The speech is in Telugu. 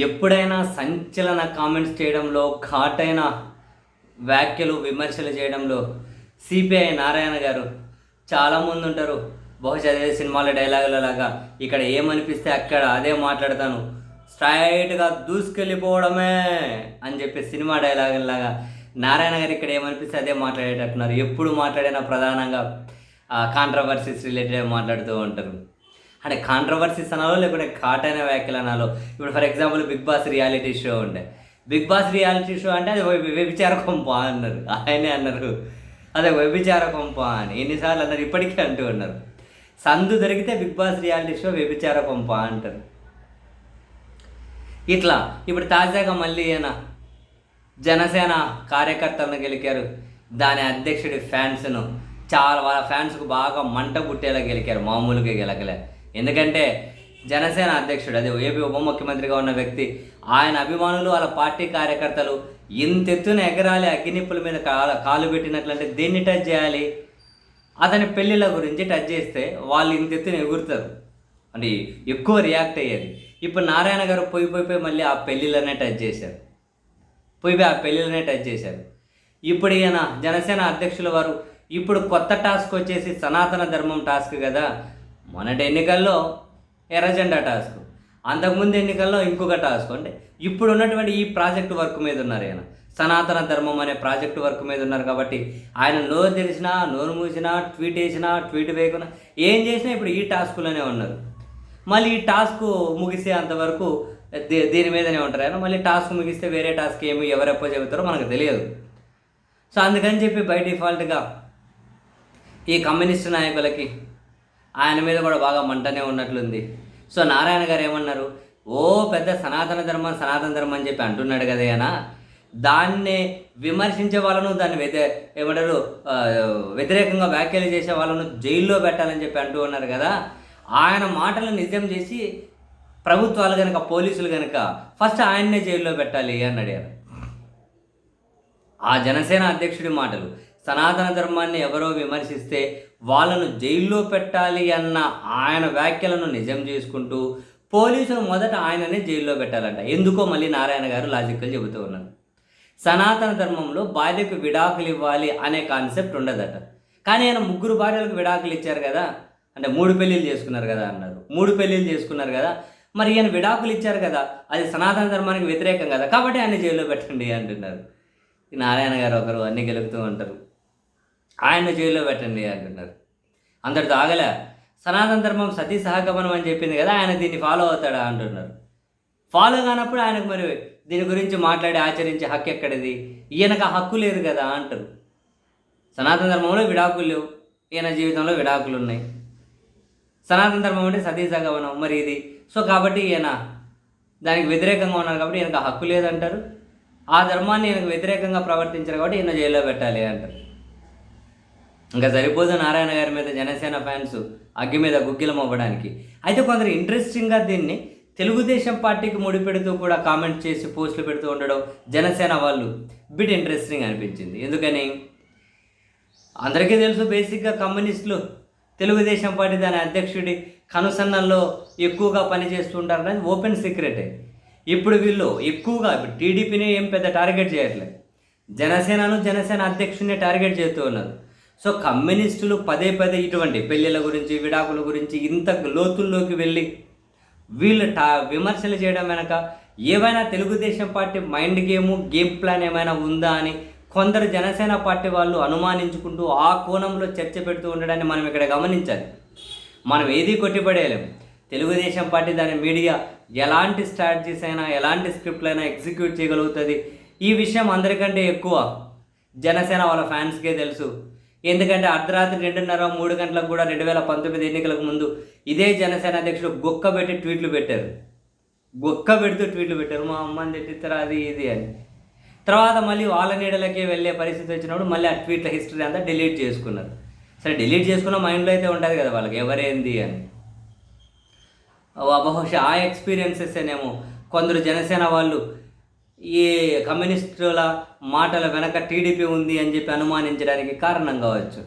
ఎప్పుడైనా సంచలన కామెంట్స్ చేయడంలో, ఘాటైన వ్యాఖ్యలు, విమర్శలు చేయడంలో సిపిఐ నారాయణ గారు చాలామంది ఉంటారు. బహుశా అదే సినిమాల డైలాగుల లాగా ఇక్కడ ఏమనిపిస్తే అక్కడ అదే మాట్లాడతాను, స్ట్రైట్గా దూసుకెళ్ళిపోవడమే అని చెప్పి సినిమా డైలాగులాగా నారాయణ గారు ఇక్కడ ఏమనిపిస్తే అదే మాట్లాడేటట్టున్నారు. ఎప్పుడు మాట్లాడినా ప్రధానంగా కాంట్రవర్సీస్ రిలేటెడ్ మాట్లాడుతూ ఉంటారు. అంటే కాంట్రవర్సీస్ అనాలో లేకుంటే ఘాటైన వ్యాఖ్యలు అనాలో. ఇప్పుడు for example Bigg Boss reality show ఉండే. బిగ్ బాస్ రియాలిటీ షో అంటే అది వ్యభిచార కొంప అన్నారు, ఆయనే అన్నారు అదే వ్యభిచార కొంప అని ఎన్నిసార్లు అన్నారు, ఇప్పటికీ అంటూ ఉన్నారు. సందు దొరికితే బిగ్ బాస్ రియాలిటీ షో వ్యభిచార కొంప అంటారు. ఇట్లా ఇప్పుడు తాజాగా మళ్ళీ ఈయన జనసేన కార్యకర్తలను గెలికారు. దాని అధ్యక్షుడి ఫ్యాన్స్ను చాలా, వాళ్ళ ఫ్యాన్స్కు బాగా మంట పుట్టేలా గెలికారు, మామూలుగా గెలకలే. ఎందుకంటే జనసేన అధ్యక్షుడు, అదే ఏపీ ఉప ముఖ్యమంత్రిగా ఉన్న వ్యక్తి, ఆయన అభిమానులు వాళ్ళ పార్టీ కార్యకర్తలు ఇంతెత్తున ఎగరాలి, అగ్గినిప్పుల మీద కాలు పెట్టినట్లంటే దేన్ని టచ్ చేయాలి? అతని పెళ్ళిళ్ళ గురించి టచ్ చేస్తే వాళ్ళు ఇంతెత్తున ఎగురుతారు, అంటే ఎక్కువ రియాక్ట్ అయ్యేది. ఇప్పుడు నారాయణ గారు పోయి మళ్ళీ ఆ పెళ్ళిళ్ళనే టచ్ చేశారు, ఆ పెళ్ళిళ్ళనే టచ్ చేశారు. ఇప్పుడు ఈయన జనసేన అధ్యక్షుల వారు ఇప్పుడు కొత్త టాస్క్ వచ్చేసి సనాతన ధర్మం టాస్క్ కదా. మొన్నటి ఎన్నికల్లో ఎర్రజెండా టాస్క్, అంతకుముందు ఎన్నికల్లో ఇంకొక టాస్క్. అంటే ఇప్పుడు ఉన్నటువంటి ఈ ప్రాజెక్టు వర్క్ మీద ఉన్నారు ఆయన, సనాతన ధర్మం అనే ప్రాజెక్టు వర్క్ మీద ఉన్నారు. కాబట్టి ఆయన నోరు తెలిసినా, నోరు మూసినా, ట్వీట్ వేసినా, ట్వీట్ వేయకున్నా, ఏం చేసినా ఇప్పుడు ఈ టాస్క్లోనే ఉన్నారు. మళ్ళీ ఈ టాస్క్ ముగిసే అంతవరకు దీని మీదనే ఉంటారు ఆయన. మళ్ళీ టాస్క్ ముగిస్తే వేరే టాస్క్ ఏమి ఎవరెప్పో చెబుతారో మనకు తెలియదు. సో అందుకని చెప్పి బై డిఫాల్ట్గా ఈ కమ్యూనిస్టు నాయకులకి ఆయన మీద కూడా బాగా మంటనే ఉన్నట్లుంది. సో నారాయణ గారు ఏమన్నారు, ఓ పెద్ద సనాతన ధర్మం అని చెప్పి అంటున్నాడు కదా ఆయన, దాన్నే విమర్శించే వాళ్ళను, దాన్ని ఏమంటారు వ్యతిరేకంగా వ్యాఖ్యలు చేసే వాళ్ళను జైల్లో పెట్టాలని చెప్పి అంటూ ఉన్నారు కదా. ఆయన మాటలను నిజం చేసి ప్రభుత్వాలు కనుక, పోలీసులు కనుక ఫస్ట్ ఆయన్నే జైల్లో పెట్టాలి అని అడిగారు. ఆ జనసేన అధ్యక్షుడి మాటలు, సనాతన ధర్మాన్ని ఎవరో విమర్శిస్తే వాళ్ళను జైల్లో పెట్టాలి అన్న ఆయన వ్యాఖ్యలను నిజం చేసుకుంటూ పోలీసులు మొదట ఆయననే జైల్లో పెట్టాలంట. ఎందుకో మళ్ళీ నారాయణ గారు లాజికల్ చెబుతూ ఉన్నారు. సనాతన ధర్మంలో భార్యకు విడాకులు ఇవ్వాలి అనే కాన్సెప్ట్ ఉండదట. కానీ ఆయన 3 భార్యలకు విడాకులు ఇచ్చారు కదా, అంటే 3 పెళ్ళిళ్ళు చేసుకున్నారు కదా అన్నారు. 3 పెళ్ళిళ్ళు చేసుకున్నారు కదా, మరి ఈయన విడాకులు ఇచ్చారు కదా, అది సనాతన ధర్మానికి వ్యతిరేకం కదా, కాబట్టి ఆయన జైల్లో పెట్టండి అంటున్నారు. నారాయణ గారు ఒకరు అన్నీ గెలుపుతూ ఉంటారు, ఆయన జైల్లో పెట్టండి అంటున్నారు. అందరితో ఆగలే, సనాతన ధర్మం సతీ సహగమనం అని చెప్పింది కదా, ఆయన దీన్ని ఫాలో అవుతాడా అంటున్నారు. ఫాలో కానప్పుడు ఆయనకు మరి దీని గురించి మాట్లాడి ఆచరించే హక్కు ఎక్కడిది? ఈయనకు ఆ హక్కు లేదు కదా అంటారు. సనాతన ధర్మంలో విడాకులు లేవు, ఈయన జీవితంలో విడాకులు ఉన్నాయి. సనాతన ధర్మం అంటే సతీ సహగమనం మరి ఇది. సో కాబట్టి ఈయన దానికి వ్యతిరేకంగా ఉన్నారు కాబట్టి ఈయనకు ఆ హక్కు లేదంటారు. ఆ ధర్మాన్ని ఈయనకు వ్యతిరేకంగా ప్రవర్తించారు కాబట్టి ఈయన జైల్లో పెట్టాలి అంటారు. ఇంకా సరిపోదు నారాయణ గారి మీద జనసేన ఫ్యాన్స్ అగ్గి మీద గుగ్గిలం అవ్వడానికి. అయితే కొందరు ఇంట్రెస్టింగ్గా దీన్ని తెలుగుదేశం పార్టీకి ముడిపెడుతూ కూడా కామెంట్ చేసి పోస్టులు పెడుతూ ఉండడం జనసేన వాళ్ళు బిట్ ఇంట్రెస్టింగ్ అనిపించింది. ఎందుకని అందరికీ తెలుసు, బేసిక్గా కమ్యూనిస్టులు తెలుగుదేశం పార్టీ దాని అధ్యక్షుడి కనుసన్నల్లో ఎక్కువగా పనిచేస్తుంటారు అనేది ఓపెన్ సీక్రెటే. ఇప్పుడు వీళ్ళు ఎక్కువగా టీడీపీని ఏం పెద్ద టార్గెట్ చేయట్లేదు, జనసేన అధ్యక్షుడిని టార్గెట్ చేస్తూ ఉన్నారు. సో కమ్యూనిస్టులు పదే ఇటువంటి పెళ్ళిళ్ళ గురించి, విడాకుల గురించి ఇంత లోతుల్లోకి వెళ్ళి వీళ్ళు విమర్శలు చేయడం వెనక ఏమైనా Telugu Desam party mind game plan ఏమైనా ఉందా అని కొందరు జనసేన పార్టీ వాళ్ళు అనుమానించుకుంటూ ఆ కోణంలో చర్చ పెడుతూ ఉండడాన్ని మనం ఇక్కడ గమనించాలి. మనం ఏది కొట్టిపడేయలేము. తెలుగుదేశం పార్టీ దాని మీడియా ఎలాంటి స్ట్రాటజీస్ అయినా, ఎలాంటి స్క్రిప్ట్లు అయినా ఎగ్జిక్యూట్ చేయగలుగుతుంది. ఈ విషయం అందరికంటే ఎక్కువ జనసేన వాళ్ళ ఫ్యాన్స్కే తెలుసు. ఎందుకంటే అర్ధరాత్రి 2:30-3 గంటలకు కూడా 2019 ఎన్నికలకు ముందు ఇదే జనసేన అధ్యక్షుడు గొక్క పెట్టి ట్వీట్లు పెట్టారు, మా అమ్మని తిట్టిస్తారా అది ఇది అని. తర్వాత మళ్ళీ వాళ్ళ నీడలకే వెళ్ళే పరిస్థితి వచ్చినప్పుడు మళ్ళీ ఆ ట్వీట్ల హిస్టరీ అంతా డిలీట్ చేసుకున్నారు. సరే డిలీట్ చేసుకున్న మైండ్లో అయితే ఉంటుంది కదా వాళ్ళకి ఎవరేంది అని. బహుశా ఆ ఎక్స్పీరియన్సెస్ ఏమో కొందరు జనసేన వాళ్ళు ఈ కమ్యూనిస్టుల మాటల వెనక టీడీపీ ఉంది అని చెప్పి అనుమానించడానికి కారణం కావచ్చు.